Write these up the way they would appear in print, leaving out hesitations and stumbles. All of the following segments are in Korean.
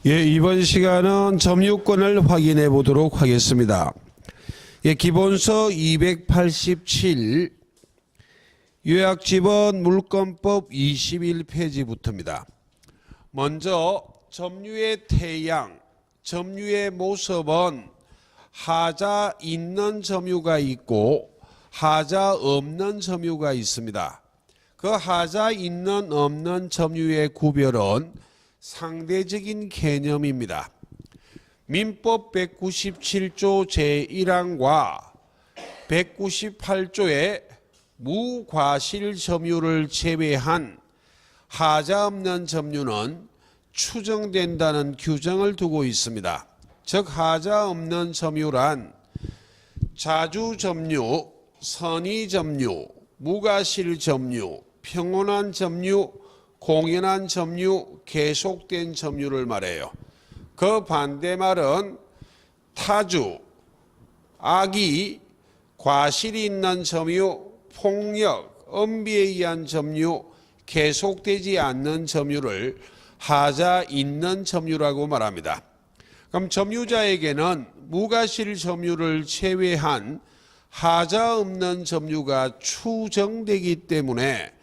이번 시간은 점유권을 확인해 보도록 하겠습니다. 기본서 287 요약집은 물권법 21페이지부터입니다. 먼저 점유의 태양, 점유의 모습은 하자 있는 점유가 있고 하자 없는 점유가 있습니다. 그 하자 있는 없는 점유의 구별은 상대적인 개념입니다. 민법 197조 제1항과 198조의 무과실 점유를 제외한 하자 없는 점유는 추정된다는 규정을 두고 있습니다. 즉 하자 없는 점유란 자주 점유, 선의 점유, 무과실 점유, 평온한 점유, 공연한 점유, 계속된 점유를 말해요. 그 반대말은 타주, 악의, 과실이 있는 점유, 폭력, 엄비에 의한 점유, 계속되지 않는 점유를 하자 있는 점유라고 말합니다. 그럼 점유자에게는 무과실 점유를 제외한 하자 없는 점유가 추정되기 때문에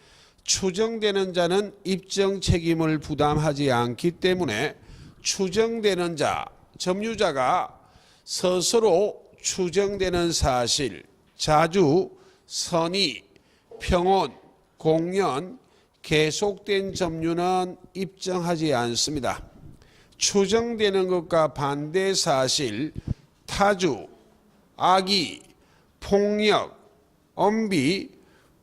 추정되는 자는 입증 책임을 부담하지 않기 때문에 추정되는 자, 점유자가 스스로 추정되는 사실, 자주, 선의, 평온, 공연, 계속된 점유는 입증하지 않습니다. 추정되는 것과 반대 사실, 타주, 악의, 폭력, 엄비,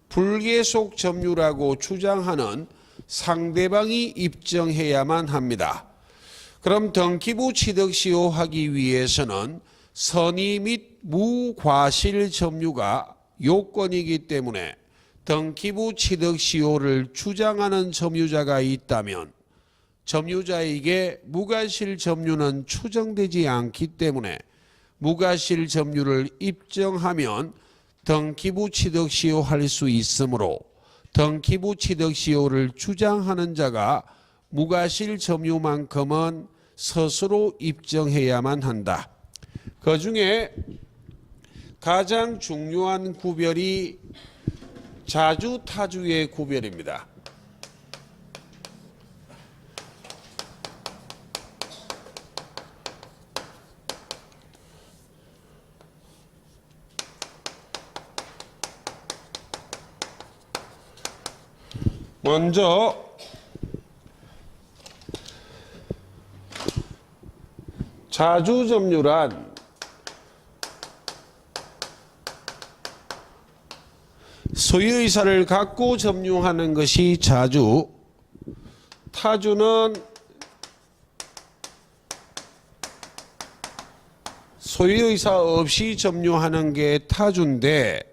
불계속 점유라고 주장하는 상대방이 입증해야만 합니다. 그럼 등기부 취득 시효하기 위해서는 선의 및 무과실 점유가 요건이기 때문에 등기부 취득 시효를 주장하는 점유자가 있다면 점유자에게 무과실 점유는 추정되지 않기 때문에 무과실 점유를 입증하면 등기부 취득 시효할 수 있으므로 등기부 취득 시효를 주장하는 자가 무과실 점유만큼은 스스로 입증해야만 한다. 그 중에 가장 중요한 구별이 자주 타주의 구별입니다. 먼저 자주 점유란 소유의사를 갖고 점유하는 것이 자주, 타주는 소유의사 없이 점유하는 게 타주인데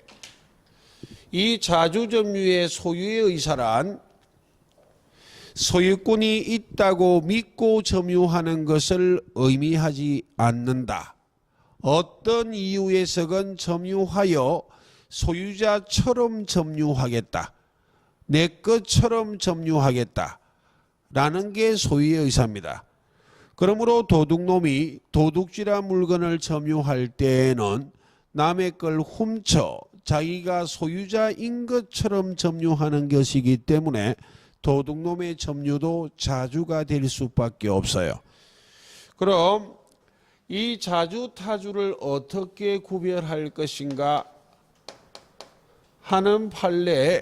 이 자주 점유의 소유의 의사란 소유권이 있다고 믿고 점유하는 것을 의미하지 않는다. 어떤 이유에서건 점유하여 소유자처럼 점유하겠다. 내 것처럼 점유하겠다. 라는 게 소유의 의사입니다. 그러므로 도둑놈이 도둑질한 물건을 점유할 때에는 남의 걸 훔쳐 자기가 소유자인 것처럼 점유하는 것이기 때문에 도둑놈의 점유도 자주가 될 수밖에 없어요. 그럼 이 자주 타주를 어떻게 구별할 것인가 하는 판례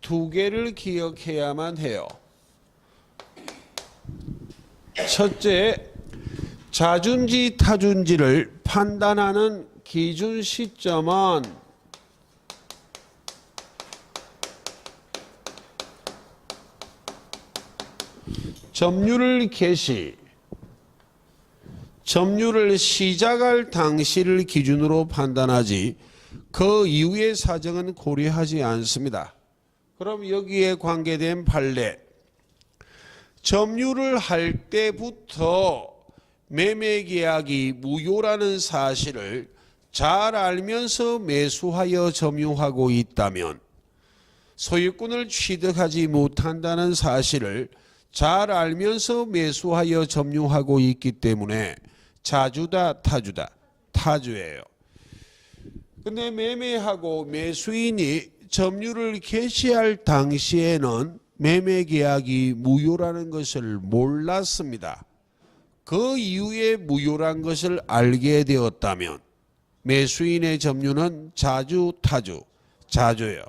두 개를 기억해야만 해요. 첫째, 자주인지 타주인지를 판단하는 기준 시점은 점유를 개시, 점유를 시작할 당시를 기준으로 판단하지 그 이후의 사정은 고려하지 않습니다. 그럼 여기에 관계된 판례, 점유를 할 때부터 매매계약이 무효라는 사실을 잘 알면서 매수하여 점유하고 있다면 소유권을 취득하지 못한다는 사실을 잘 알면서 매수하여 점유하고 있기 때문에 자주다 타주다 타주예요. 근데 매매하고 매수인이 점유를 개시할 당시에는 매매계약이 무효라는 것을 몰랐습니다. 그 이후에 무효란 것을 알게 되었다면 매수인의 점유는 자주 타주 자주예요.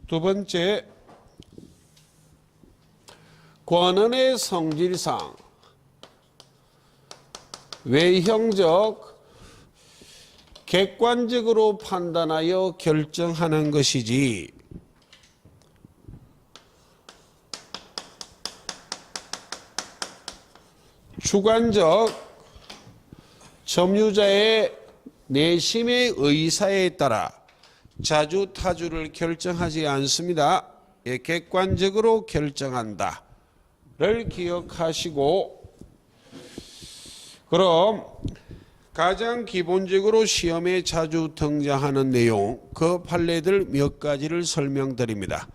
두 번째, 권한의 성질상 외형적 객관적으로 판단하여 결정하는 것이지 주관적 점유자의 내심의 의사에 따라 자주 타주를 결정하지 않습니다. 예, 객관적으로 결정한다 를 기억하시고, 그럼 가장 기본적으로 시험에 자주 등장하는 내용 그 판례들 몇 가지를 설명드립니다.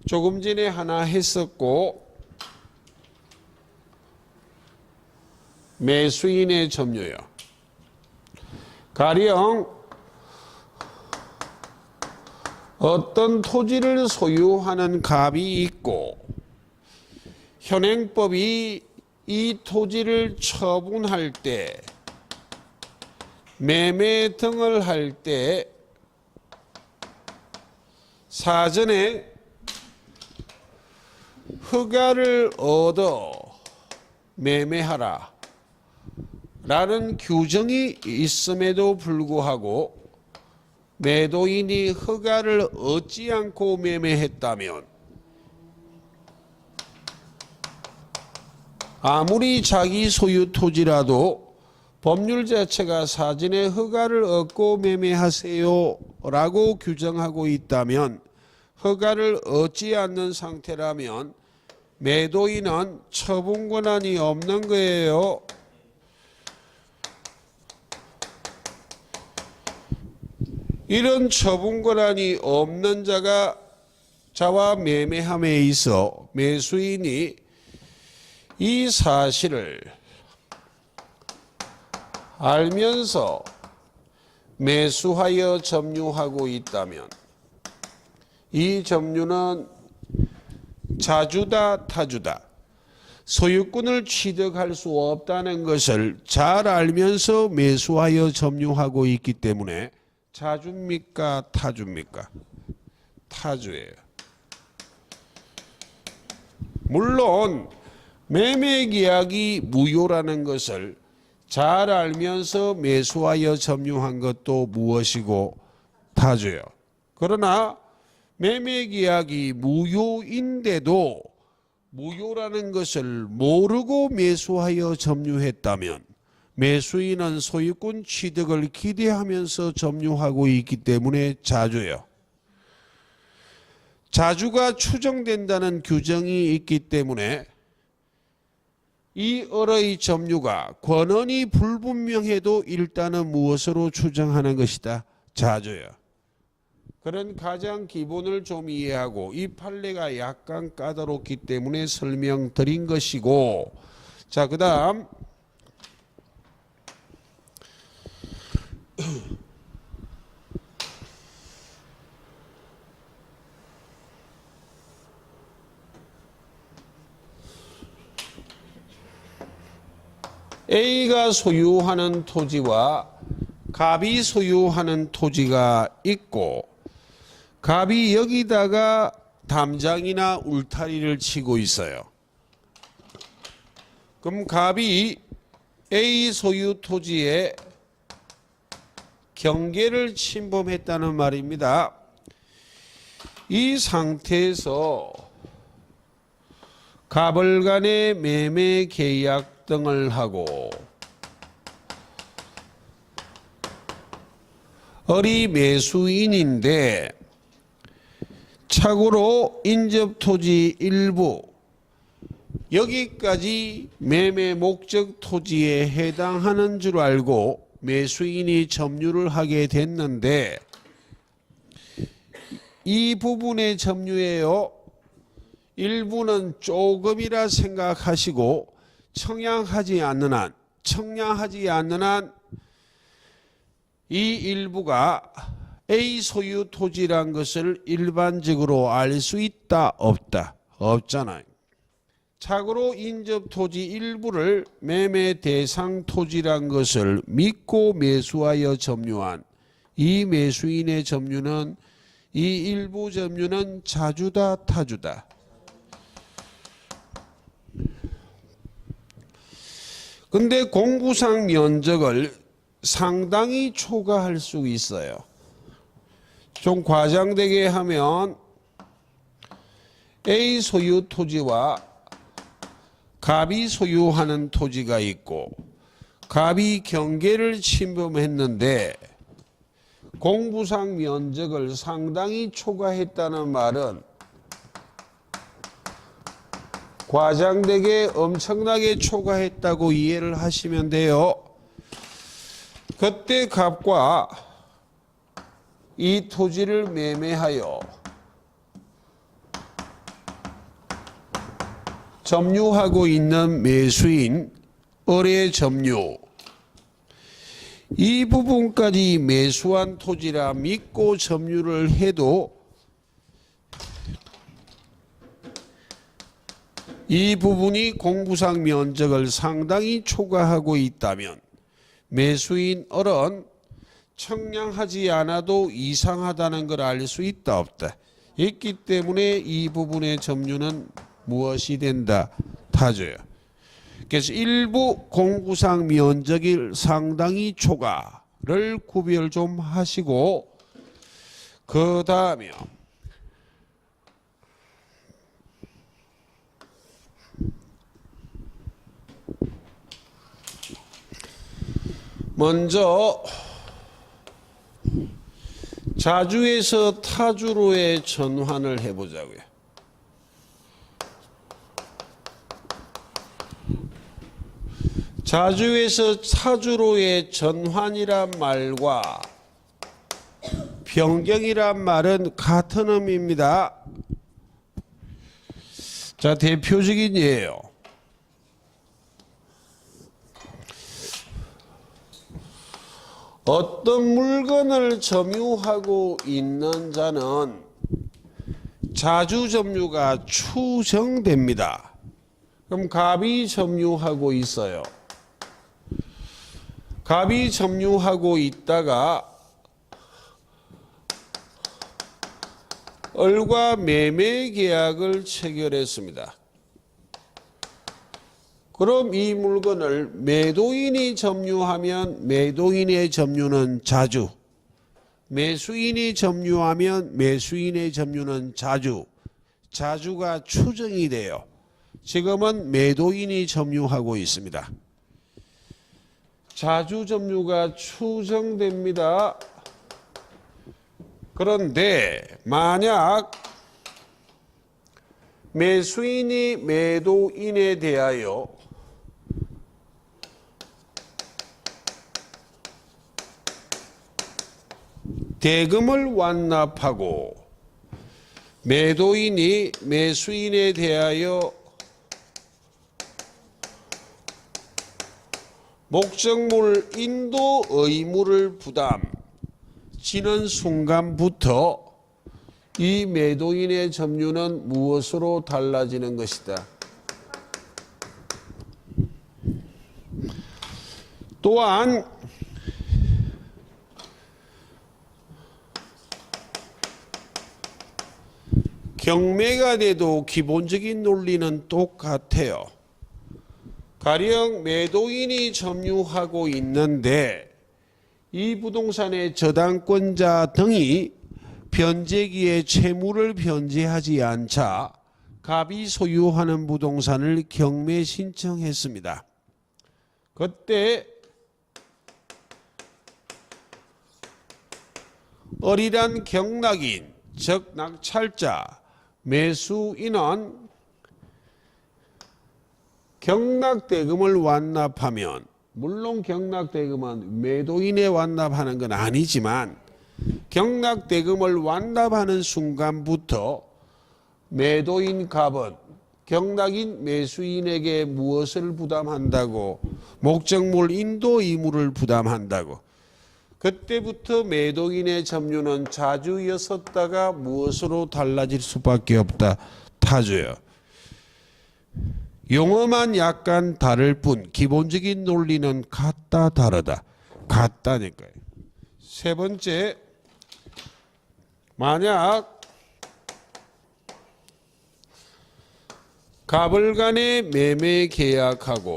조금 전에 하나 했었고, 매수인의 점유요. 가령 어떤 토지를 소유하는 갑이 있고 현행법이 이 토지를 처분할 때 매매 등을 할 때 사전에 허가를 얻어 매매하라 라는 규정이 있음에도 불구하고 매도인이 허가를 얻지 않고 매매했다면 아무리 자기 소유 토지라도 법률 자체가 사전에 허가를 얻고 매매하세요 라고 규정하고 있다면 허가를 얻지 않는 상태라면 매도인은 처분 권한이 없는 거예요. 이런 처분 권한이 없는 자와 매매함에 있어 매수인이 이 사실을 알면서 매수하여 점유하고 있다면 이 점유는 자주다 타주다 소유권을 취득할 수 없다는 것을 잘 알면서 매수하여 점유하고 있기 때문에 자주입니까 타주입니까? 타주예요. 물론 매매계약이 무효라는 것을 잘 알면서 매수하여 점유한 것도 무엇이고 타주예요. 그러나 매매계약이 무효인데도 무효라는 것을 모르고 매수하여 점유했다면 매수인은 소유권 취득을 기대하면서 점유하고 있기 때문에 자주예요. 자주가 추정된다는 규정이 있기 때문에 이 을의 점유가 권한이 불분명해도 일단은 무엇으로 추정하는 것이다? 자주예요. 그런 가장 기본을 좀 이해하고 이 판례가 약간 까다롭기 때문에 설명드린 것이고, 자, 그 다음 A가 소유하는 토지와 갑이 소유하는 토지가 있고 갑이 여기다가 담장이나 울타리를 치고 있어요. 그럼 갑이 A 소유 토지에 경계를 침범했다는 말입니다. 이 상태에서 갑을 간의 매매 계약 등을 하고 을이 매수인인데 착오로 인접토지 일부 여기까지 매매 목적 토지에 해당하는 줄 알고 매수인이 점유를 하게 됐는데 이 부분의 점유예요. 일부는 조금이라 생각하시고 청량하지 않는 한 이 일부가 A 소유 토지란 것을 일반적으로 알 수 있다 없다? 없잖아요. 참고로 인접 토지 일부를 매매 대상 토지란 것을 믿고 매수하여 점유한 이 매수인의 점유는 이 일부 점유는 자주다 타주다? 근데 공구상 면적을 상당히 초과할 수 있어요. 좀 과장되게 하면 A 소유 토지와 갑이 소유하는 토지가 있고 갑이 경계를 침범했는데 공구상 면적을 상당히 초과했다는 말은 과장되게 엄청나게 초과했다고 이해를 하시면 돼요. 그때 갑과 이 토지를 매매하여 점유하고 있는 매수인 을의 점유, 이 부분까지 매수한 토지라 믿고 점유를 해도 이 부분이 공구상 면적을 상당히 초과하고 있다면 매수인 을은 청량하지 않아도 이상하다는 걸 알 수 있다 없다? 있기 때문에 이 부분의 점유는 무엇이 된다? 타줘요. 그래서 일부 공구상 면적이 상당히 초과를 구별 좀 하시고 그 다음에 먼저 자주에서 타주로의 전환을 해보자고요. 자주에서 타주로의 전환이란 말과 변경이란 말은 같은 의미입니다. 자, 대표적인 예예요. 어떤 물건을 점유하고 있는 자는 자주 점유가 추정됩니다. 그럼 갑이 점유하고 있어요. 갑이 점유하고 있다가 을과 매매 계약을 체결했습니다. 그럼 이 물건을 매도인이 점유하면 매도인의 점유는 자주, 매수인이 점유하면 매수인의 점유는 자주, 자주가 추정이 돼요. 지금은 매도인이 점유하고 있습니다. 자주 점유가 추정됩니다. 그런데 만약 매수인이 매도인에 대하여 대금을 완납하고 매도인이 매수인에 대하여 목적물 인도 의무를 부담지는 순간부터 이 매도인의 점유는 무엇으로 달라지는 것이다? 또한 경매가 돼도 기본적인 논리는 똑같아요. 가령 매도인이 점유하고 있는데 이 부동산의 저당권자 등이 변제기에 채무를 변제하지 않자 갑이 소유하는 부동산을 경매 신청했습니다. 그때 을이란 경락인 즉 낙찰자 매수인은 경락대금을 완납하면 물론 경락대금은 매도인에 완납하는 건 아니지만 경락대금을 완납하는 순간부터 매도인 갑은 경락인 매수인에게 무엇을 부담한다고? 목적물 인도 의무를 부담한다고. 그때부터 매도인의 점유는 자주였었다가 무엇으로 달라질 수밖에 없다? 타주요. 용어만 약간 다를 뿐 기본적인 논리는 같다 다르다. 같다니까요. 세 번째, 만약 갑을 간에 매매 계약하고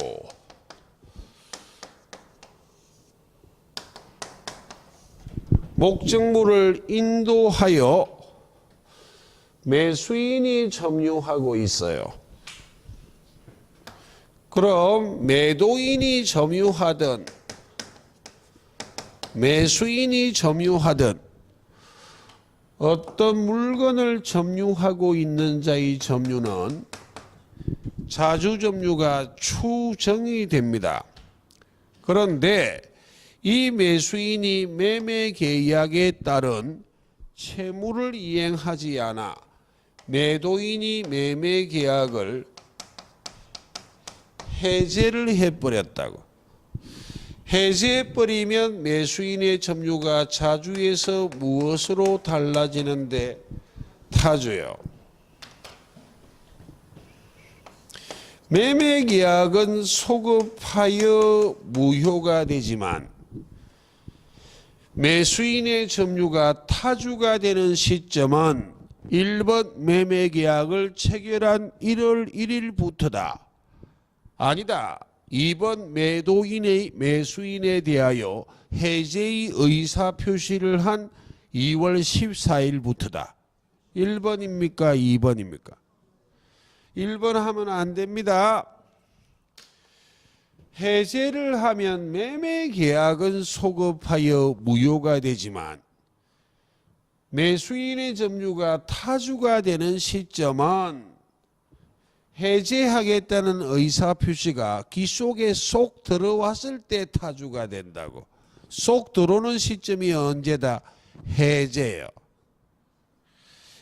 목적물을 인도하여 매수인이 점유하고 있어요. 그럼 매도인이 점유하든 매수인이 점유하든 어떤 물건을 점유하고 있는 자의 점유는 자주점유가 추정이 됩니다. 그런데 이 매수인이 매매 계약에 따른 채무를 이행하지 않아 매도인이 매매 계약을 해제를 해버렸다고. 해제해버리면 매수인의 점유가 자주에서 무엇으로 달라지는데? 타주요. 매매 계약은 소급하여 무효가 되지만 매수인의 점유가 타주가 되는 시점은 1번 매매 계약을 체결한 1월 1일부터다. 아니다. 2번 매수인에 대하여 해제의 의사표시를 한 2월 14일부터다. 1번입니까? 2번입니까? 1번 하면 안 됩니다. 해제를 하면 매매 계약은 소급하여 무효가 되지만 매수인의 점유가 타주가 되는 시점은 해제하겠다는 의사표시가 귀 속에 쏙 들어왔을 때 타주가 된다고. 쏙 들어오는 시점이 언제다? 해제예요.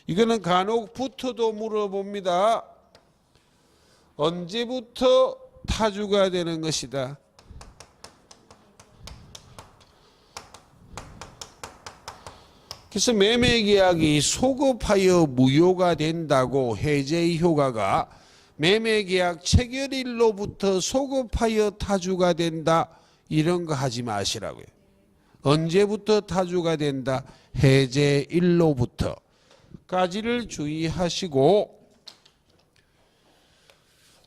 이거는 간혹 붙어도 물어봅니다. 언제부터 타주가 되는 것이다? 그래서 매매계약이 소급하여 무효가 된다고. 해제의 효과가 매매계약 체결일로부터 소급하여 타주가 된다. 이런 거 하지 마시라고요. 언제부터 타주가 된다? 해제일로부터 까지를 주의하시고,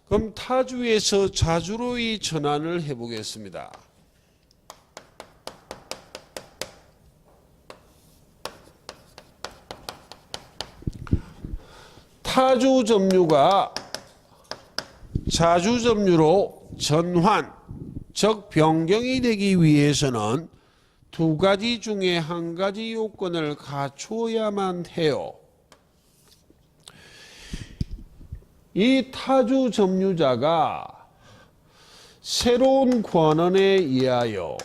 그럼 타주에서 자주로의 전환을 해보겠습니다. 타주 점유가 자주 점유로 전환, 즉 변경이 되기 위해서는 두 가지 중에 한 가지 요건을 갖추어야만 해요. 이 타주 점유자가 새로운 권한에 의하여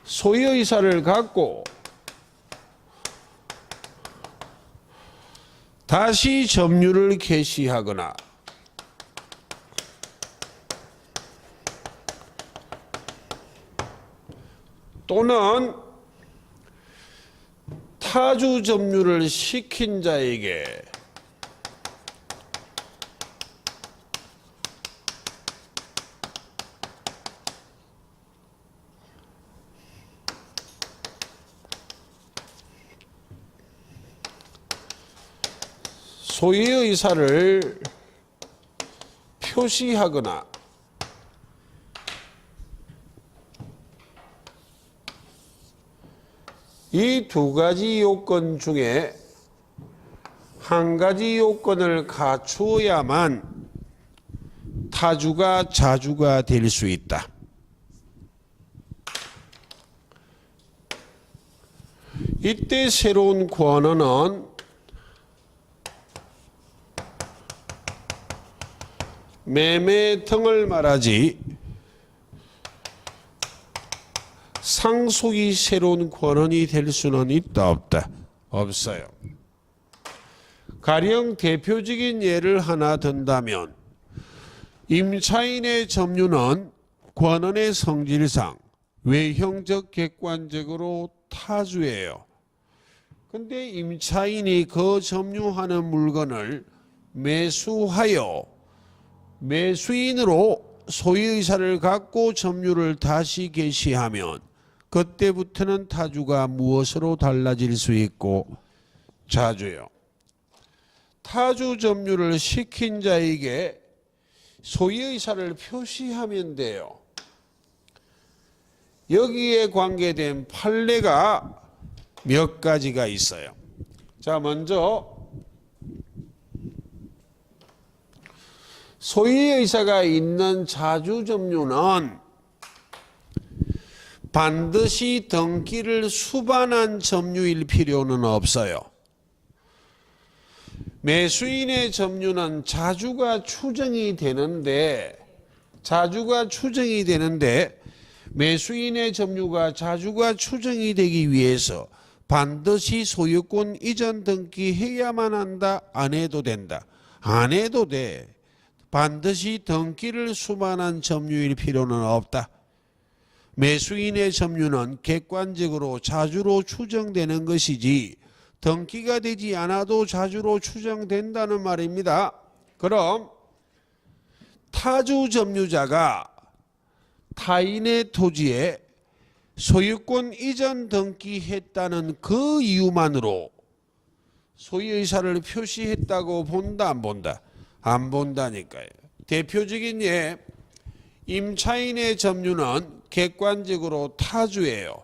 소유의사를 갖고 다시 점유를 개시하거나 또는 타주 점유를 시킨 자에게 소유의 의사를 표시하거나 이 두 가지 요건 중에 한 가지 요건을 갖추어야만 타주가 자주가 될 수 있다. 이때 새로운 권한은 매매 등을 말하지 상속이 새로운 권한이 될 수는 있다 없다? 없어요. 가령 대표적인 예를 하나 든다면 임차인의 점유는 권한의 성질상 외형적 객관적으로 타주예요. 근데 임차인이 그 점유하는 물건을 매수하여 매수인으로 소유의사를 갖고 점유를 다시 개시하면 그때부터는 타주가 무엇으로 달라질 수 있고? 자주요. 타주 점유를 시킨 자에게 소유의사를 표시하면 돼요. 여기에 관계된 판례가 몇 가지가 있어요. 자, 먼저 소유의사가 있는 자주 점유는 반드시 등기를 수반한 점유일 필요는 없어요. 매수인의 점유는 자주가 추정이 되는데 매수인의 점유가 자주가 추정이 되기 위해서 반드시 소유권 이전 등기해야만 한다? 안 해도 된다? 안 해도 돼. 반드시 등기를 수반한 점유일 필요는 없다. 매수인의 점유는 객관적으로 자주로 추정되는 것이지 등기가 되지 않아도 자주로 추정된다는 말입니다. 그럼 타주 점유자가 타인의 토지에 소유권 이전 등기했다는 그 이유만으로 소유의사를 표시했다고 본다 안 본다? 안 본다니까요. 대표적인 예, 임차인의 점유는 객관적으로 타주예요.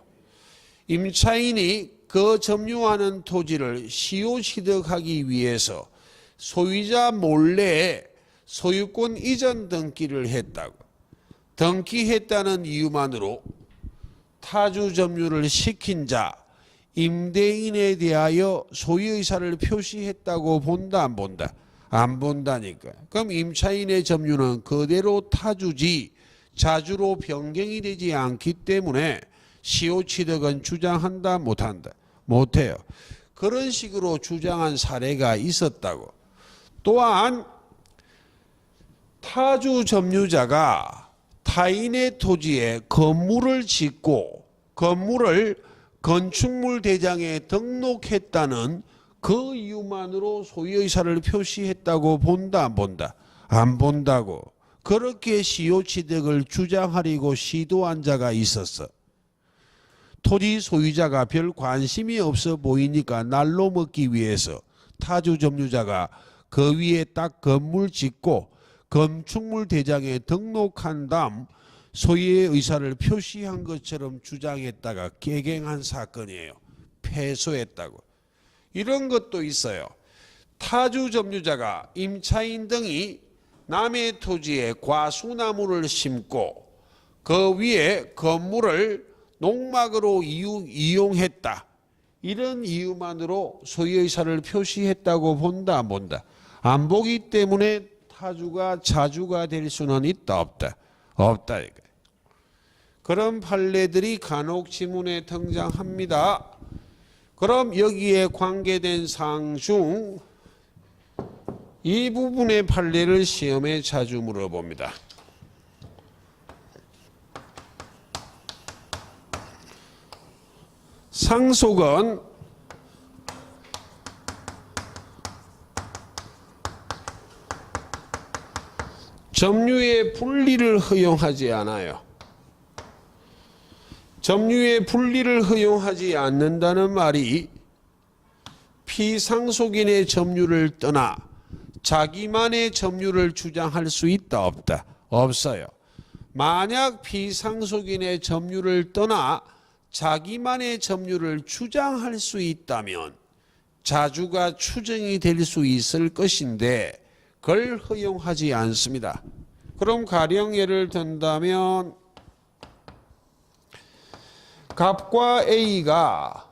임차인이 그 점유하는 토지를 시효취득하기 위해서 소유자 몰래 소유권 이전 등기를 했다고. 등기했다는 이유만으로 타주 점유를 시킨 자 임대인에 대하여 소유의사를 표시했다고 본다 안 본다? 안 본다니까. 그럼 임차인의 점유는 그대로 타주지 자주로 변경이 되지 않기 때문에 시효취득은 주장한다 못한다? 못해요. 그런 식으로 주장한 사례가 있었다고. 또한 타주 점유자가 타인의 토지에 건물을 짓고 건물을 건축물 대장에 등록했다는 그 이유만으로 소유의사를 표시했다고 본다 안 본다? 안 본다고. 그렇게 시효취득을 주장하려고 시도한 자가 있었어. 토지 소유자가 별 관심이 없어 보이니까 날로 먹기 위해서 타주 점유자가 그 위에 딱 건물 짓고 건축물 대장에 등록한 다음 소유의 의사를 표시한 것처럼 주장했다가 개갱한 사건이에요. 패소했다고. 이런 것도 있어요. 타주 점유자가 임차인 등이 남의 토지에 과수나무를 심고 그 위에 건물을 농막으로 이용했다. 이런 이유만으로 소유의사를 표시했다고 본다 안 본다? 안 보기 때문에 타주가 자주가 될 수는 있다 없다? 없다. 그런 판례들이 간혹 지문에 등장합니다. 그럼 여기에 관계된 사항 중 이 부분의 판례를 시험에 자주 물어봅니다. 상속은 점유의 분리를 허용하지 않아요. 점유의 분리를 허용하지 않는다는 말이 피상속인의 점유를 떠나 자기만의 점유를 주장할 수 있다 없다? 없어요. 만약 피상속인의 점유를 떠나 자기만의 점유를 주장할 수 있다면 자주가 추정이 될 수 있을 것인데 그걸 허용하지 않습니다. 그럼 가령 예를 든다면 갑과 A가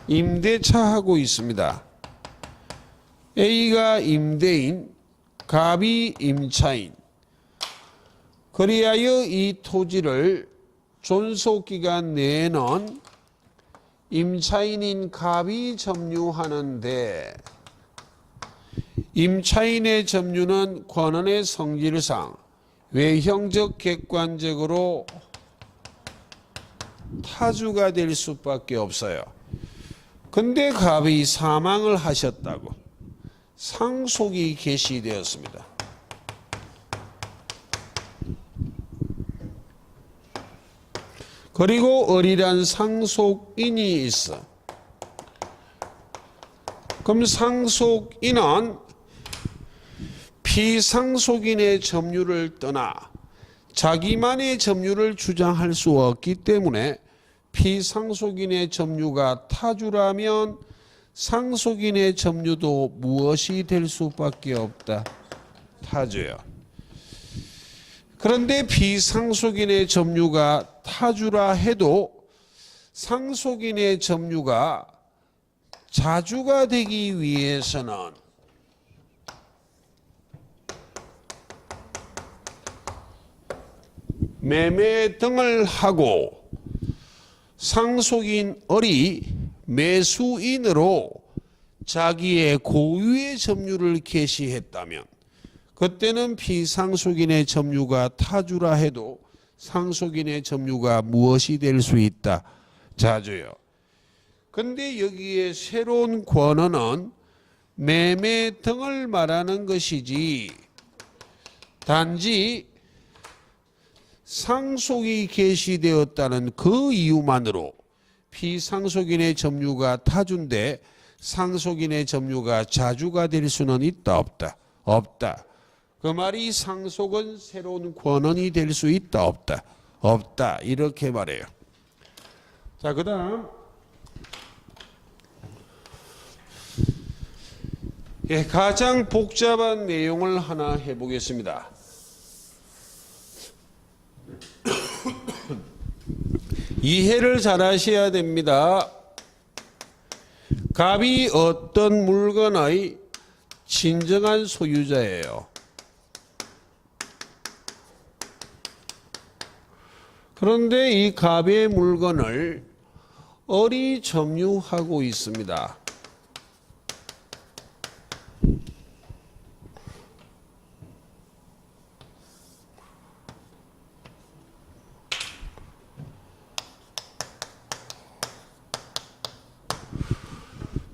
임대차하고 있습니다. A가 임대인, 갑이 임차인. 그리하여 이 토지를 존속기간 내에는 임차인인 갑이 점유하는데 임차인의 점유는 권한의 성질상 외형적 객관적으로 타주가 될 수밖에 없어요. 근데 갑이 사망을 하셨다고 상속이 개시되었습니다. 그리고 을이란 상속인이 있어. 그럼 상속인은 피상속인의 점유를 떠나 자기만의 점유를 주장할 수 없기 때문에 피상속인의 점유가 타주라면 상속인의 점유도 무엇이 될 수밖에 없다? 타주요. 그런데 비상속인의 점유가 타주라 해도 상속인의 점유가 자주가 되기 위해서는 매매 등을 하고 상속인 을이 매수인으로 자기의 고유의 점유를 개시했다면 그때는 비상속인의 점유가 타주라 해도 상속인의 점유가 무엇이 될 수 있다? 자주요. 근데 여기에 새로운 권한은 매매 등을 말하는 것이지 단지 상속이 개시되었다는 그 이유만으로 피상속인의 점유가 타주인데 상속인의 점유가 자주가 될 수는 있다 없다? 없다. 그 말이 상속은 새로운 권한이 될 수 있다 없다? 없다. 이렇게 말해요. 자, 그 다음 가장 복잡한 내용을 하나 해보겠습니다. 이해를 잘 하셔야 됩니다. 갑이 어떤 물건의 진정한 소유자예요. 그런데 이 갑의 물건을 을이 점유하고 있습니다.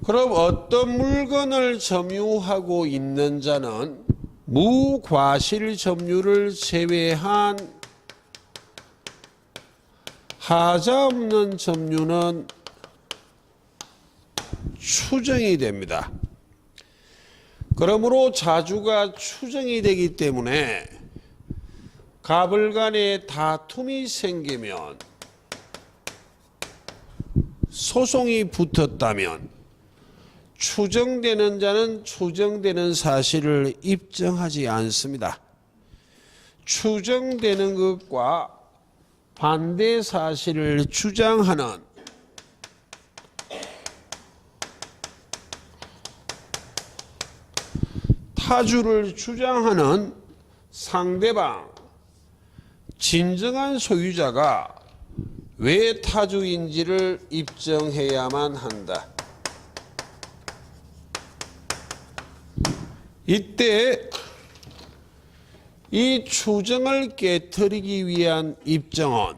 그럼 어떤 물건을 점유하고 있는 자는 무과실 점유를 제외한 하자 없는 점유는 추정이 됩니다. 그러므로 자주가 추정이 되기 때문에 갑을 간에 다툼이 생기면 소송이 붙었다면 추정되는 자는 추정되는 사실을 입증하지 않습니다. 추정되는 것과 반대 사실을 주장하는 타주를 주장하는 상대방 진정한 소유자가 왜 타주인지를 입증해야만 한다. 이때 이 추정을 깨트리기 위한 입증은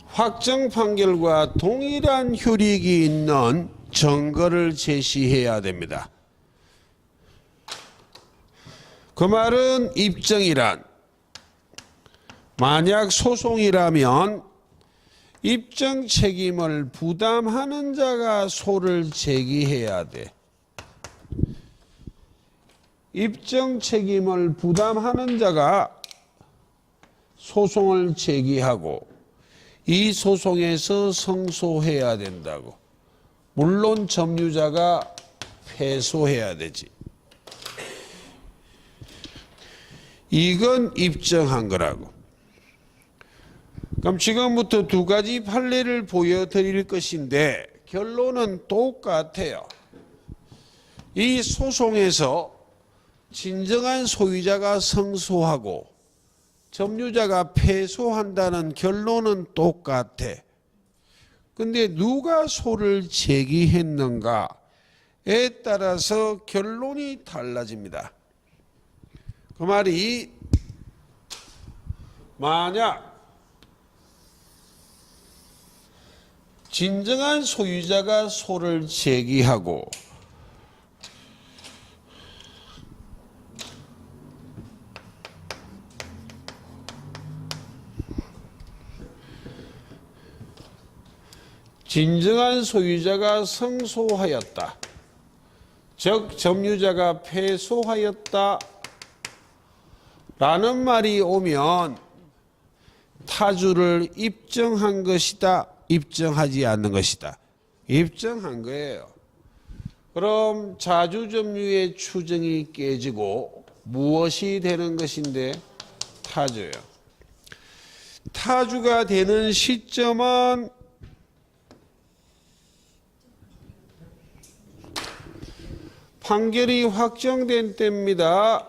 확정 판결과 동일한 효력이 있는 증거를 제시해야 됩니다. 그 말은 입증이란 만약 소송이라면 입증 책임을 부담하는 자가 소를 제기해야 돼. 입증 책임을 부담하는 자가 소송을 제기하고 이 소송에서 승소해야 된다고. 물론 점유자가 패소해야 되지. 이건 입증한 거라고. 그럼 지금부터 두 가지 판례를 보여드릴 것인데 결론은 똑같아요. 이 소송에서 진정한 소유자가 승소하고 점유자가 패소한다는 결론은 똑같아. 근데 누가 소를 제기했는가에 따라서 결론이 달라집니다. 그 말이 만약 진정한 소유자가 소를 제기하고 진정한 소유자가 승소하였다. 즉 점유자가 패소하였다 라는 말이 오면 타주를 입증한 것이다, 입증하지 않는 것이다. 입증한 거예요. 그럼 자주점유의 추정이 깨지고 무엇이 되는 것인데 타주예요. 타주가 되는 시점은 판결이 확정된 때입니다.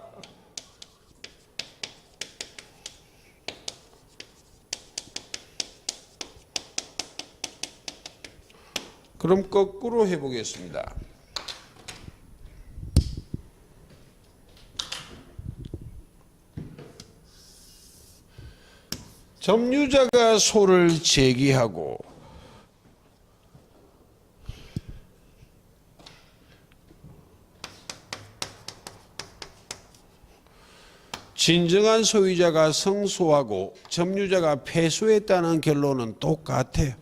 그럼 거꾸로 해보겠습니다. 점유자가 소를 제기하고 진정한 소유자가 승소하고 점유자가 패소했다는 결론은 똑같아요.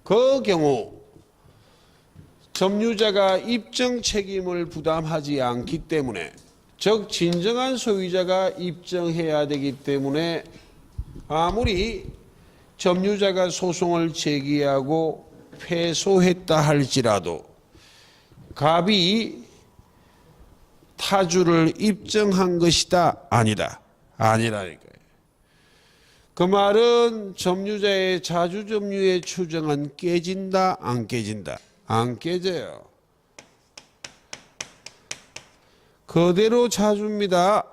그 경우 점유자가 입증 책임을 부담하지 않기 때문에, 즉 진정한 소유자가 입증해야 되기 때문에 아무리 점유자가 소송을 제기하고 패소했다 할지라도 갑이 타주를 입증한 것이다, 아니다, 아니라니까요. 그 말은 점유자의 자주점유의 추정은 깨진다, 안 깨진다? 안 깨져요. 그대로 자주입니다.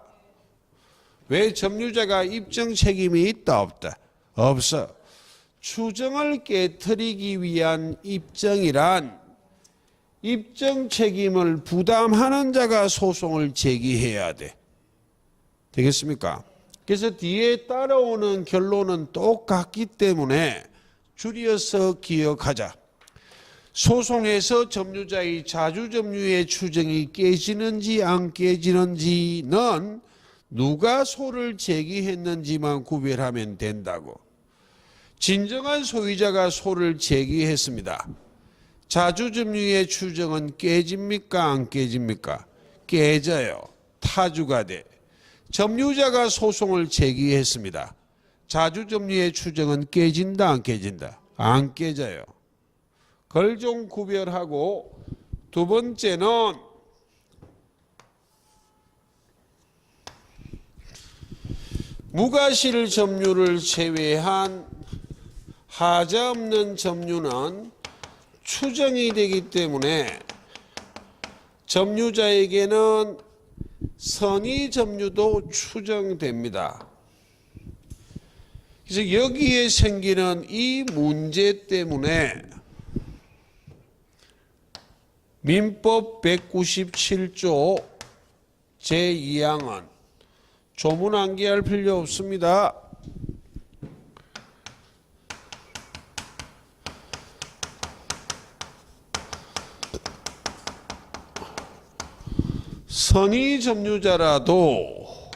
왜? 점유자가 입증 책임이 있다, 없다? 없어. 추정을 깨트리기 위한 입증이란 입증 책임을 부담하는 자가 소송을 제기해야 돼. 되겠습니까? 그래서 뒤에 따라오는 결론은 똑같기 때문에 줄여서 기억하자. 소송에서 점유자의 자주점유의 추정이 깨지는지 안 깨지는지는 누가 소를 제기했는지만 구별하면 된다고. 진정한 소유자가 소를 제기했습니다. 자주점유의 추정은 깨집니까, 안 깨집니까? 깨져요. 타주가 돼. 점유자가 소송을 제기했습니다. 자주점유의 추정은 깨진다, 안 깨진다? 안 깨져요. 그걸 좀 구별하고, 두 번째는 무과실 점유를 제외한 하자 없는 점유는 추정이 되기 때문에 점유자에게는 선의 점유도 추정됩니다. 그래서 여기에 생기는 이 문제 때문에 민법 197조 제2항은 조문 암기할 필요 없습니다. 선의 점유자라도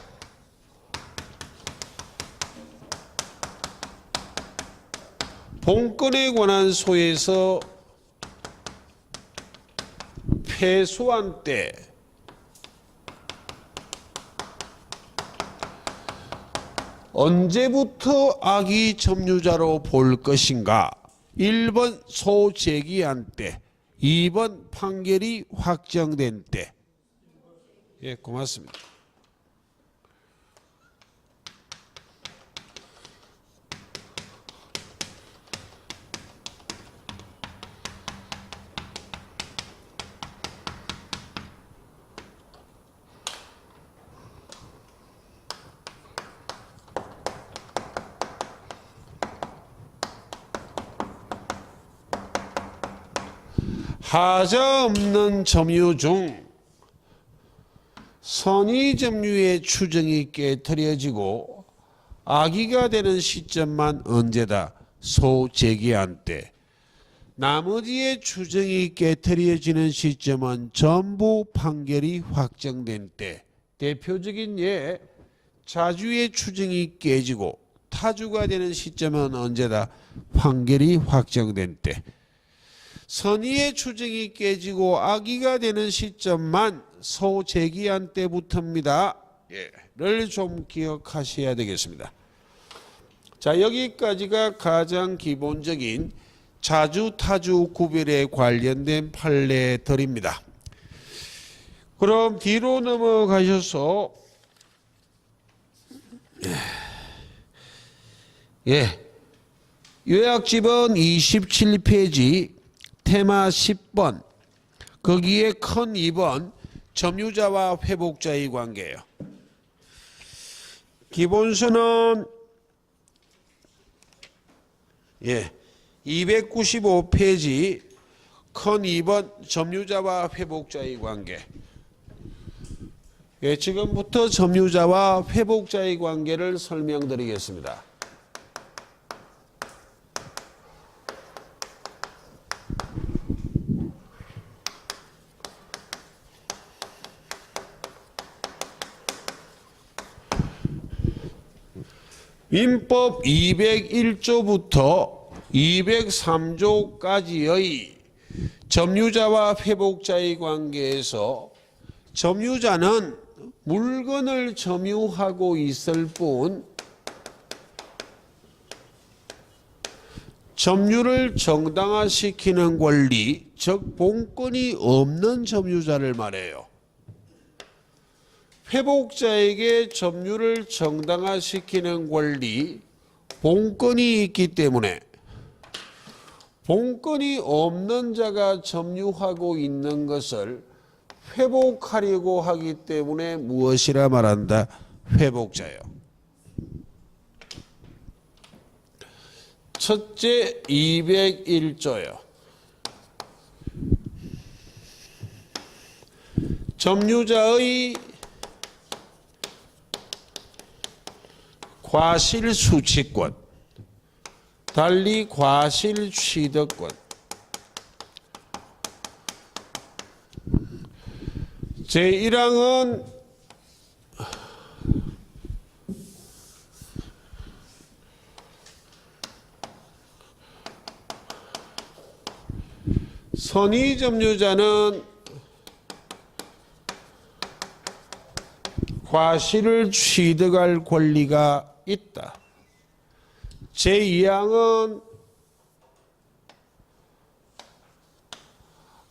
본건에 관한 소에서 패소한 때 언제부터 악의 점유자로 볼 것인가? 1번 소 제기한 때, 2번 판결이 확정된 때. 예, 고맙습니다. 타자 없는 점유 중 선의 점유의 추정이 깨트려지고 악의가 되는 시점만 언제다? 소재기한 때. 나머지의 추정이 깨트려지는 시점은 전부 판결이 확정된 때. 대표적인 예, 자주의 추정이 깨지고 타주가 되는 시점은 언제다? 판결이 확정된 때. 선의의 추정이 깨지고 악의가 되는 시점만 소재기한 때부터입니다. 를 좀 기억하셔야 되겠습니다. 자, 여기까지가 가장 기본적인 자주 타주 구별에 관련된 판례들입니다. 그럼 뒤로 넘어가셔서 요약집은 27페이지 테마 10번 거기에 큰 2번 점유자와 회복자의 관계예요. 기본서는 295페이지 큰 2번 점유자와 회복자의 관계. 지금부터 점유자와 회복자의 관계를 설명드리겠습니다. 민법 201조부터 203조까지의 점유자와 회복자의 관계에서 점유자는 물건을 점유하고 있을 뿐 점유를 정당화시키는 권리, 즉 본권이 없는 점유자를 말해요. 회복자에게 점유를 정당화시키는 권리, 본권이 있기 때문에 본권이 없는 자가 점유하고 있는 것을 회복하려고 하기 때문에 무엇이라 말한다? 회복자예요. 첫째 201조예요. 점유자의 과실수취권, 달리 과실취득권. 제1항은 선의 점유자는 과실을 취득할 권리가 있다. 제2항은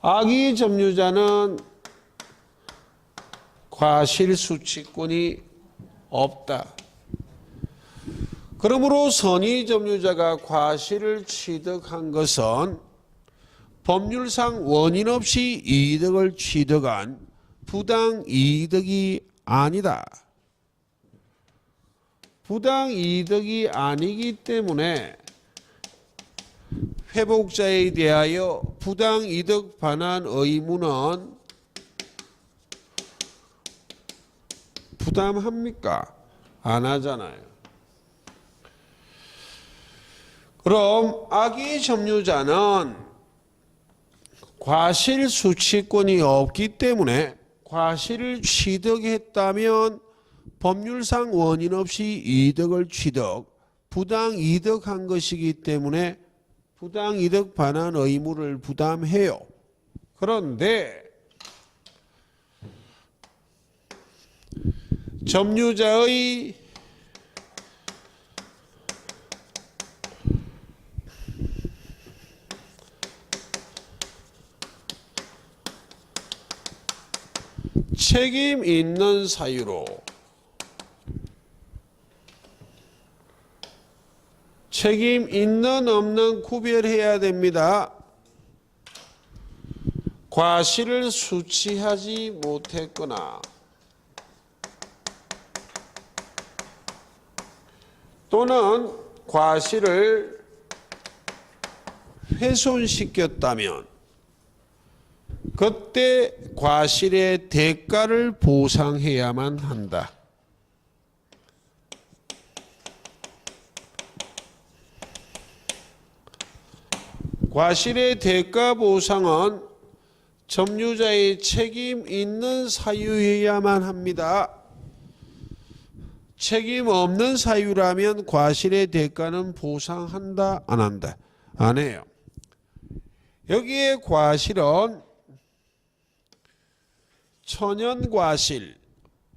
악의 점유자는 과실수취권이 없다. 그러므로 선의 점유자가 과실을 취득한 것은 법률상 원인 없이 이득을 취득한 부당이득이 아니다. 부당이득이 아니기 때문에 회복자에 대하여 부당이득 반환 의무는 부담합니까? 안 하잖아요. 그럼 악의 점유자는 과실수취권이 없기 때문에 과실을 취득했다면 법률상 원인 없이 이득을 취득, 부당이득한 것이기 때문에 부당이득 반환 의무를 부담해요. 그런데 점유자의 책임 있는 사유로 책임 있는 없는 구별해야 됩니다. 과실을 수취하지 못했거나 또는 과실을 훼손시켰다면 그때 과실의 대가를 보상해야만 한다. 과실의 대가 보상은 점유자의 책임 있는 사유여야만 합니다. 책임 없는 사유라면 과실의 대가는 보상한다, 안 한다? 안 해요. 여기에 과실은 천연과실,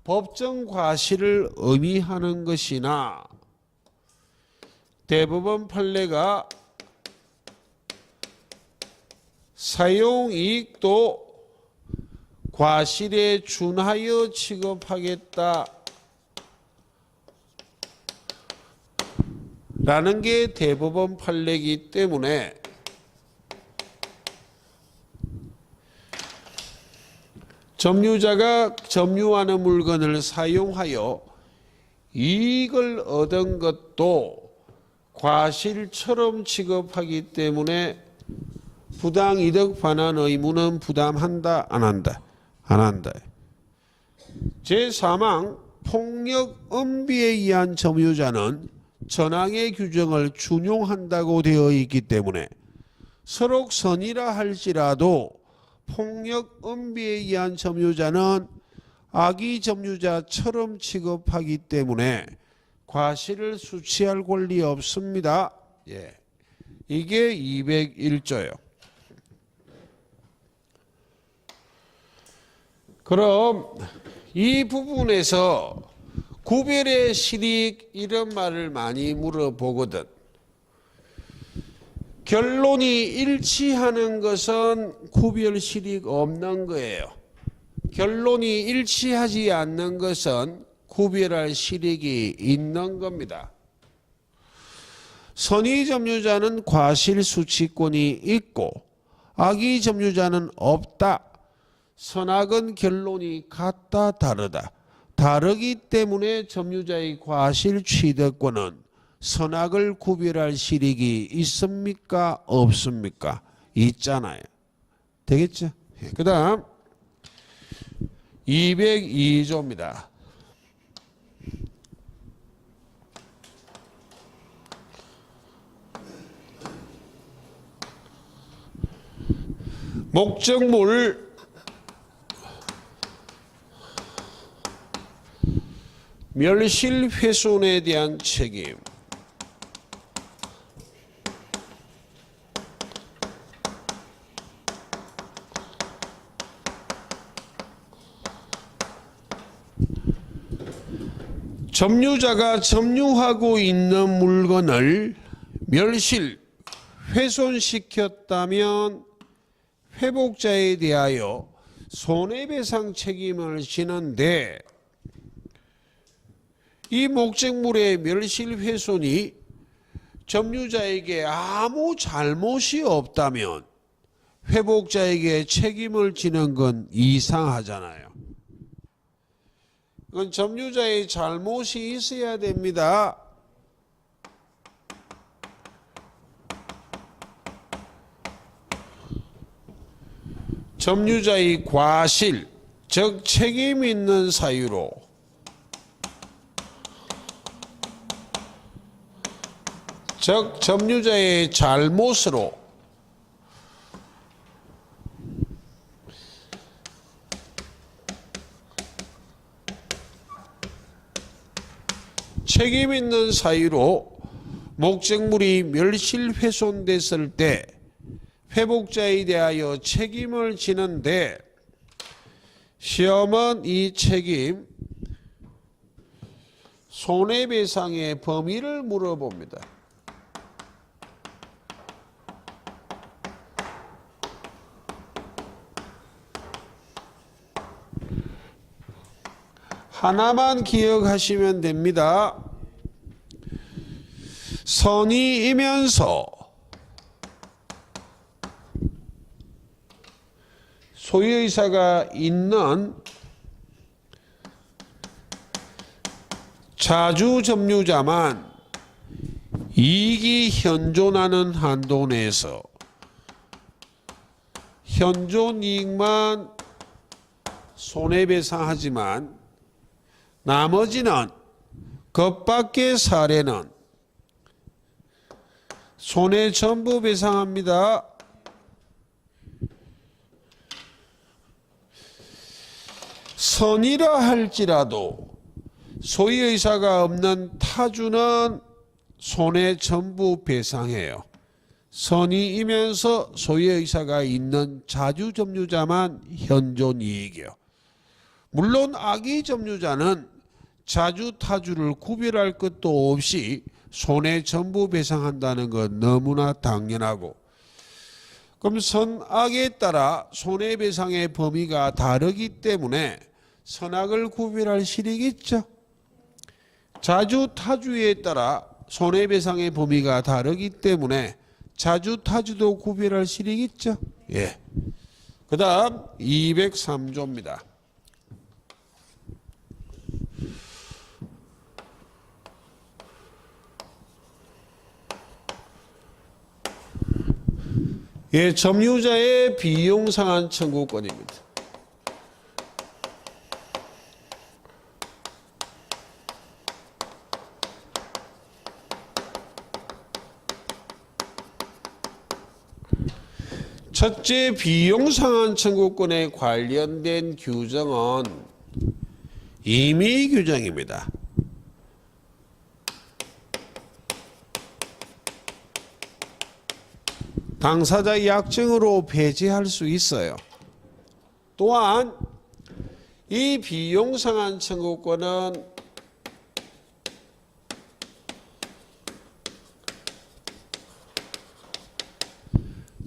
법정과실을 의미하는 것이나 대법원 판례가 사용이익도 과실에 준하여 취급하겠다 라는 게 대법원 판례이기 때문에 점유자가 점유하는 물건을 사용하여 이익을 얻은 것도 과실처럼 취급하기 때문에 부당이득 반환 의무는 부담한다, 안 한다? 안 한다. 제3항 폭력 음비에 의한 점유자는 전항의 규정을 준용한다고 되어 있기 때문에 설옥선이라 할지라도 폭력 음비에 의한 점유자는 악의 점유자처럼 취급하기 때문에 과실을 수취할 권리 없습니다. 예. 이게 201조예요. 그럼 이 부분에서 구별의 실익 이런 말을 많이 물어보거든. 결론이 일치하는 것은 구별 실익 없는 거예요. 결론이 일치하지 않는 것은 구별할 실익이 있는 겁니다. 선의 점유자는 과실 수취권이 있고 악의 점유자는 없다. 선악은 결론이 같다, 다르다. 다르기 때문에 점유자의 과실 취득권은 선악을 구별할 실익이 있습니까? 없습니까? 있잖아요. 되겠죠? 그 다음 202조입니다. 목적물 멸실훼손에 대한 책임. 점유자가 점유하고 있는 물건을 멸실, 훼손시켰다면 회복자에 대하여 손해배상 책임을 지는데 이 목적물의 멸실훼손이 점유자에게 아무 잘못이 없다면 회복자에게 책임을 지는 건 이상하잖아요. 이건 점유자의 잘못이 있어야 됩니다. 점유자의 과실, 즉 책임 있는 사유로 즉 점유자의 잘못으로 책임 있는 사유로 목적물이 멸실훼손됐을 때 회복자에 대하여 책임을 지는데 시험은 이 책임 손해배상의 범위를 물어봅니다. 하나만 기억하시면 됩니다. 선의이면서 소유의사가 있는 자주점유자만 이익이 현존하는 한도 내에서 현존이익만 손해배상하지만 나머지는 그밖의 사례는 손해 전부 배상합니다. 선이라 할지라도 소유의사가 없는 타주는 손해 전부 배상해요. 선이이면서 소유의사가 있는 자주점유자만 현존이익이요. 물론 악의점유자는 자주타주를 구별할 것도 없이 손해 전부 배상한다는 건 너무나 당연하고, 그럼 선악에 따라 손해배상의 범위가 다르기 때문에 선악을 구별할 실익이 있죠. 자주타주에 따라 손해배상의 범위가 다르기 때문에 자주타주도 구별할 실익이 있죠. 예. 그 다음 203조입니다. 예, 점유자의 비용상한 청구권입니다. 첫째, 비용상한 청구권에 관련된 규정은 임의 규정입니다. 당사자의 약정으로 배제할 수 있어요. 또한 이 비용상한 청구권은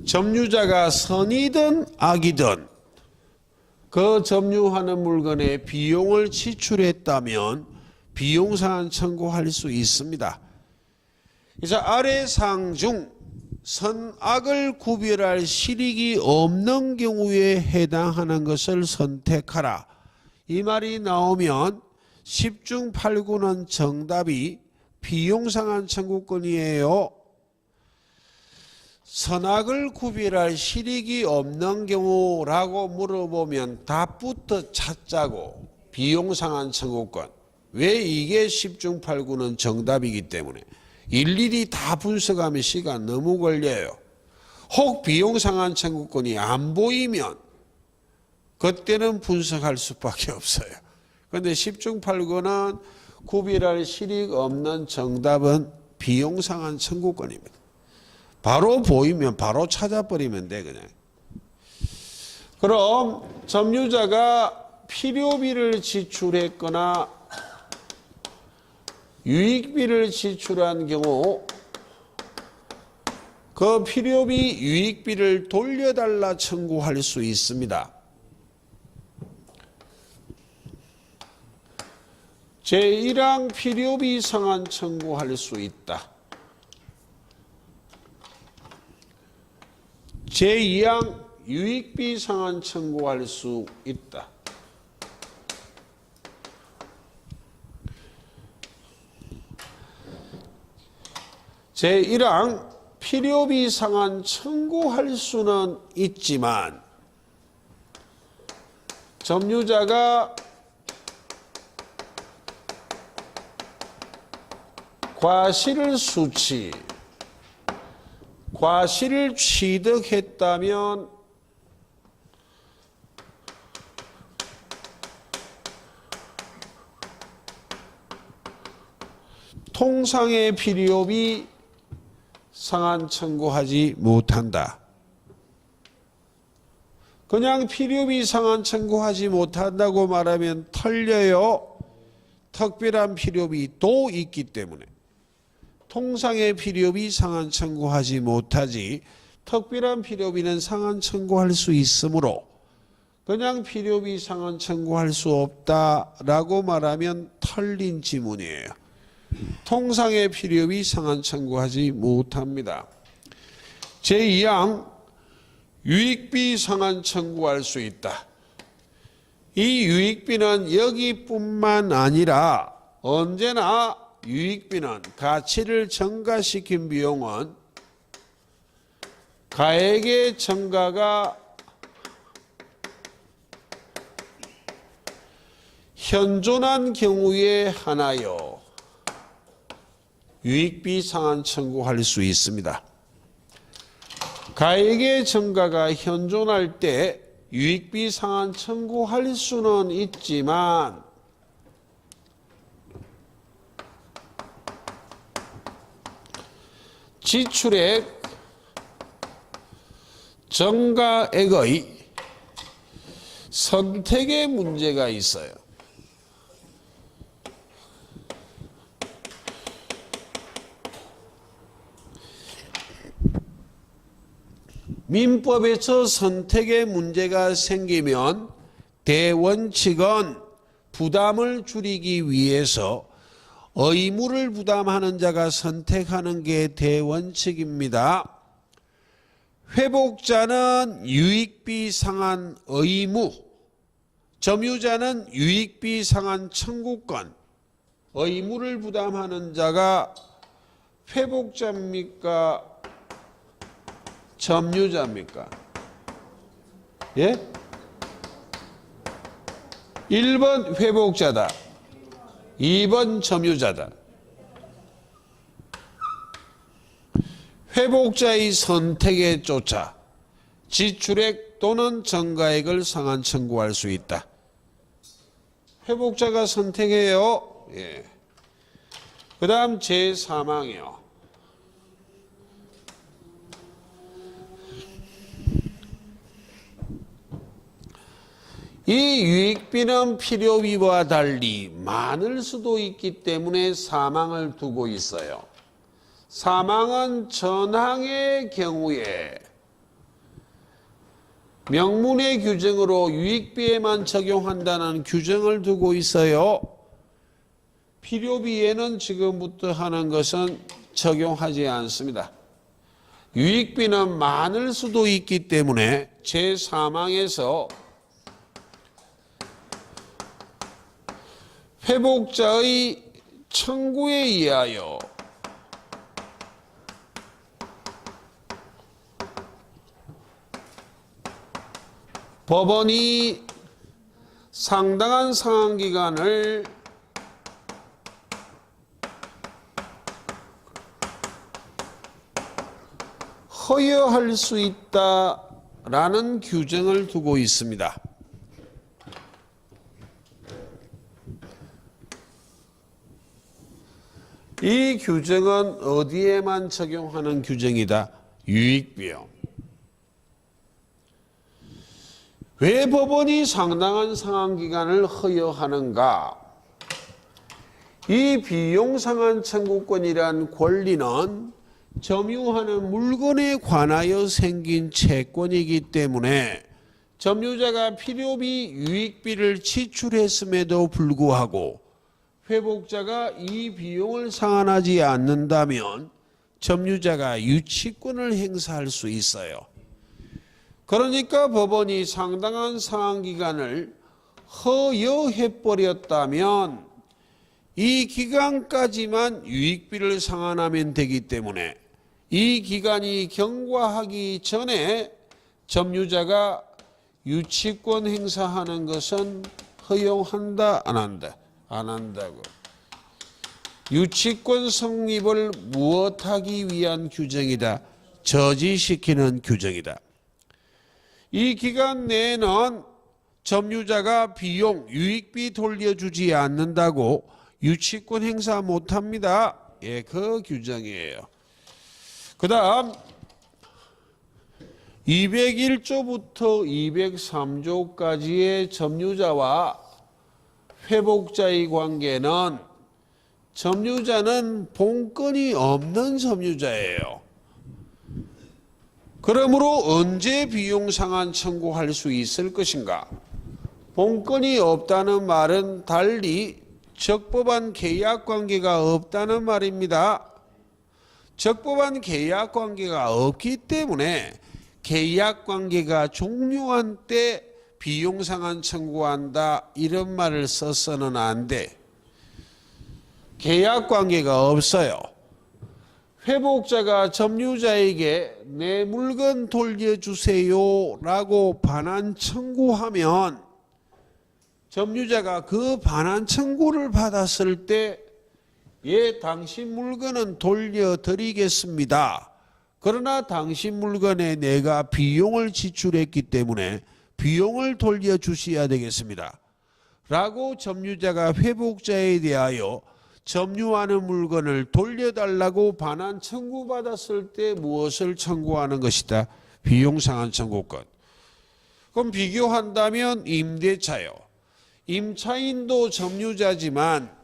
점유자가 선이든 악이든 그 점유하는 물건에 비용을 지출했다면 비용상한 청구할 수 있습니다. 그래서 아래 상 중 선악을 구별할 실익이 없는 경우에 해당하는 것을 선택하라. 이 말이 나오면 10중 8구는 정답이 비용상한 청구권이에요. 선악을 구별할 실익이 없는 경우라고 물어보면 답부터 찾자고. 비용상한 청구권. 왜 이게 10중 8구는 정답이기 때문에. 일일이 다 분석하면 시간 너무 걸려요. 혹 비용상한 청구권이 안 보이면 그때는 분석할 수밖에 없어요. 그런데 10중 8구는 구별할 실익 없는 정답은 비용상한 청구권입니다. 바로 보이면 바로 찾아버리면 돼 그냥. 그럼 점유자가 필요비를 지출했거나 유익비를 지출한 경우 그 필요비 유익비를 돌려달라 청구할 수 있습니다. 제1항 필요비 상한 청구할 수 있다. 제2항 유익비 상한 청구할 수 있다. 제1항 필요비 상한 청구할 수는 있지만 점유자가 과실을 취득했다면 통상의 필요비 상한 청구하지 못한다. 그냥 필요비 상한 청구하지 못한다고 말하면 틀려요. 특별한 필요비도 있기 때문에. 통상의 필요비 상한 청구하지 못하지 특별한 필요비는 상한 청구할 수 있으므로 그냥 필요비 상한 청구할 수 없다라고 말하면 틀린 지문이에요. 통상의 필요비 상한 청구하지 못합니다. 제2항 유익비 상한 청구할 수 있다. 이 유익비는 여기뿐만 아니라 언제나 유익비는 가치를 증가시킨 비용은 가액의 증가가 현존한 경우에 하나여 유익비 상한 청구할 수 있습니다. 가액의 증가가 현존할 때 유익비 상한 청구할 수는 있지만 지출액 증가액의 선택에 문제가 있어요. 민법에서 선택에 문제가 생기면 대원칙은 부담을 줄이기 위해서 의무를 부담하는 자가 선택하는 게 대원칙입니다. 회복자는 유익비 상한 의무, 점유자는 유익비 상한 청구권, 의무를 부담하는 자가 회복자입니까? 점유자입니까? 예? 1번 회복자다. 2번 점유자다. 회복자의 선택에 쫓아 지출액 또는 증가액을 상한 청구할 수 있다. 회복자가 선택해요. 예. 그 다음 제3항이요. 이 유익비는 필요비와 달리 많을 수도 있기 때문에 사망을 두고 있어요. 사망은 전항의 경우에 명문의 규정으로 유익비에만 적용한다는 규정을 두고 있어요. 필요비에는 지금부터 하는 것은 적용하지 않습니다. 유익비는 많을 수도 있기 때문에 제3항에서 회복자의 청구에 의하여 법원이 상당한 상환기간을 허여할 수 있다라는 규정을 두고 있습니다. 이 규정은 어디에만 적용하는 규정이다? 유익비요. 왜 법원이 상당한 상환기간을 허여하는가? 이 비용상환 청구권이란 권리는 점유하는 물건에 관하여 생긴 채권이기 때문에 점유자가 필요비, 유익비를 지출했음에도 불구하고 회복자가 이 비용을 상환하지 않는다면 점유자가 유치권을 행사할 수 있어요. 그러니까 법원이 상당한 상환기간을 허여해버렸다면 이 기간까지만 유익비를 상환하면 되기 때문에 이 기간이 경과하기 전에 점유자가 유치권 행사하는 것은 허용한다, 안 한다? 안 한다고. 유치권 성립을 무엇하기 위한 규정이다? 저지시키는 규정이다. 이 기간 내에는 점유자가 비용, 유익비 돌려주지 않는다고 유치권 행사 못합니다. 예, 그 규정이에요. 그 다음 201조부터 203조까지의 점유자와 회복자의 관계는 점유자는 본건이 없는 점유자예요. 그러므로 언제 비용 상환 청구할 수 있을 것인가? 본건이 없다는 말은 달리 적법한 계약 관계가 없다는 말입니다. 적법한 계약 관계가 없기 때문에 계약 관계가 종료한 때 비용 상환 청구한다 이런 말을 써서는 안 돼. 계약 관계가 없어요. 회복자가 점유자에게 내 물건 돌려주세요 라고 반환 청구하면 점유자가 그 반환 청구를 받았을 때 예, 당신 물건은 돌려드리겠습니다. 그러나 당신 물건에 내가 비용을 지출했기 때문에 비용을 돌려주셔야 되겠습니다. 라고 점유자가 회복자에 대하여 점유하는 물건을 돌려달라고 반환 청구받았을 때 무엇을 청구하는 것이다? 비용상환 청구권. 그럼 비교한다면 임대차요. 임차인도 점유자지만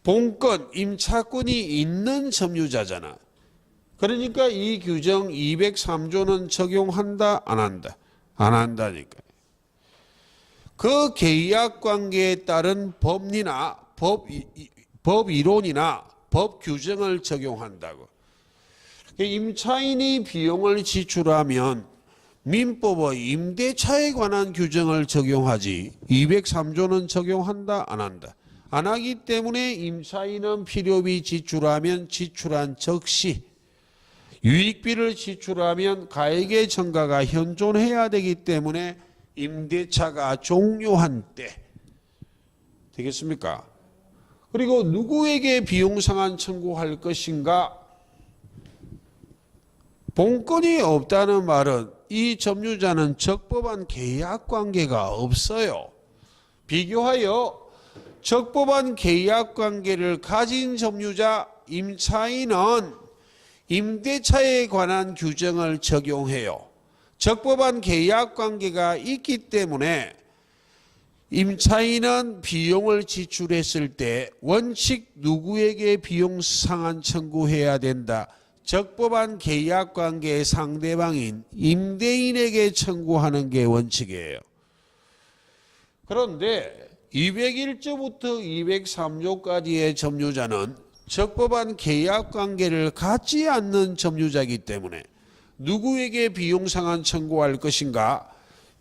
본권, 임차권이 있는 점유자잖아. 그러니까 이 규정 203조는 적용한다, 안 한다? 안 한다니까. 그 계약관계에 따른 법리나 법이론이나 법 규정을 적용한다고. 임차인이 비용을 지출하면 민법의 임대차에 관한 규정을 적용하지 203조는 적용한다, 안 한다? 안 하기 때문에 임차인은 필요비 지출하면 지출한 즉시 유익비를 지출하면 가액의 전가가 현존해야 되기 때문에 임대차가 종료한 때 되겠습니까? 그리고 누구에게 비용상환 청구할 것인가? 본권이 없다는 말은 이 점유자는 적법한 계약관계가 없어요. 비교하여 적법한 계약관계를 가진 점유자 임차인은 임대차에 관한 규정을 적용해요. 적법한 계약관계가 있기 때문에 임차인은 비용을 지출했을 때 원칙 누구에게 비용상환 청구해야 된다? 적법한 계약관계의 상대방인 임대인에게 청구하는 게 원칙이에요. 그런데 201조부터 203조까지의 점유자는 적법한 계약관계를 갖지 않는 점유자이기 때문에 누구에게 비용상환 청구할 것인가?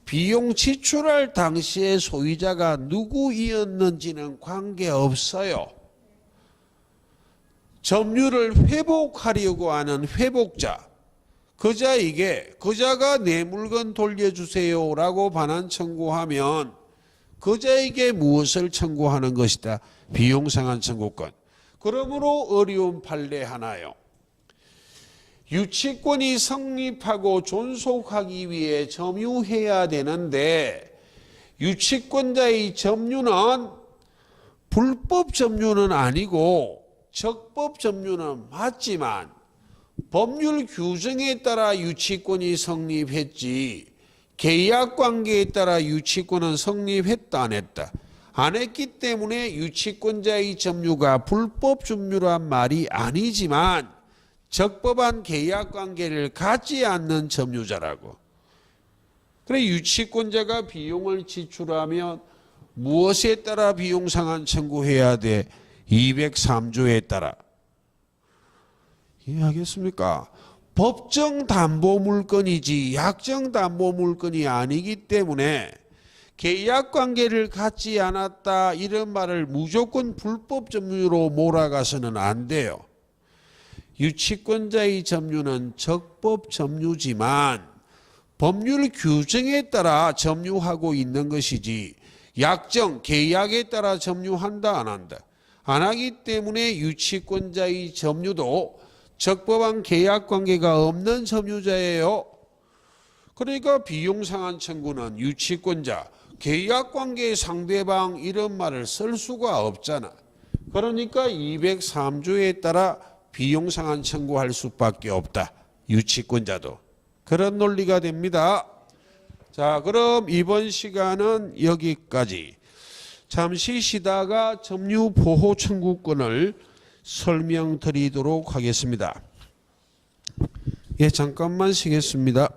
비용 지출할 당시의 소유자가 누구이었는지는 관계없어요. 점유를 회복하려고 하는 회복자, 그자가 내 물건 돌려주세요라고 반환 청구하면 그자에게 무엇을 청구하는 것이다? 비용상환 청구권. 그러므로 어려운 판례 하나요. 유치권이 성립하고 존속하기 위해 점유해야 되는데 유치권자의 점유는 불법 점유는 아니고 적법 점유는 맞지만 법률 규정에 따라 유치권이 성립했지 계약관계에 따라 유치권은 성립했다 안 했다? 안 했기 때문에 유치권자의 점유가 불법 점유란 말이 아니지만 적법한 계약관계를 갖지 않는 점유자라고. 그래 유치권자가 비용을 지출하면 무엇에 따라 비용상환 청구해야 돼? 203조에 따라. 이해하겠습니까? 법정 담보 물건이지 약정 담보 물건이 아니기 때문에 계약관계를 갖지 않았다 이런 말을 무조건 불법 점유로 몰아가서는 안 돼요. 유치권자의 점유는 적법 점유지만 법률 규정에 따라 점유하고 있는 것이지 약정, 계약에 따라 점유한다 안 한다? 안 하기 때문에 유치권자의 점유도 적법한 계약관계가 없는 점유자예요. 그러니까 비용상환 청구는 유치권자, 계약관계의 상대방 이런 말을 쓸 수가 없잖아. 그러니까 203조에 따라 비용상환 청구할 수밖에 없다. 유치권자도. 그런 논리가 됩니다. 자, 그럼 이번 시간은 여기까지. 잠시 쉬다가 점유보호 청구권을 설명드리도록 하겠습니다. 예, 잠깐만 쉬겠습니다.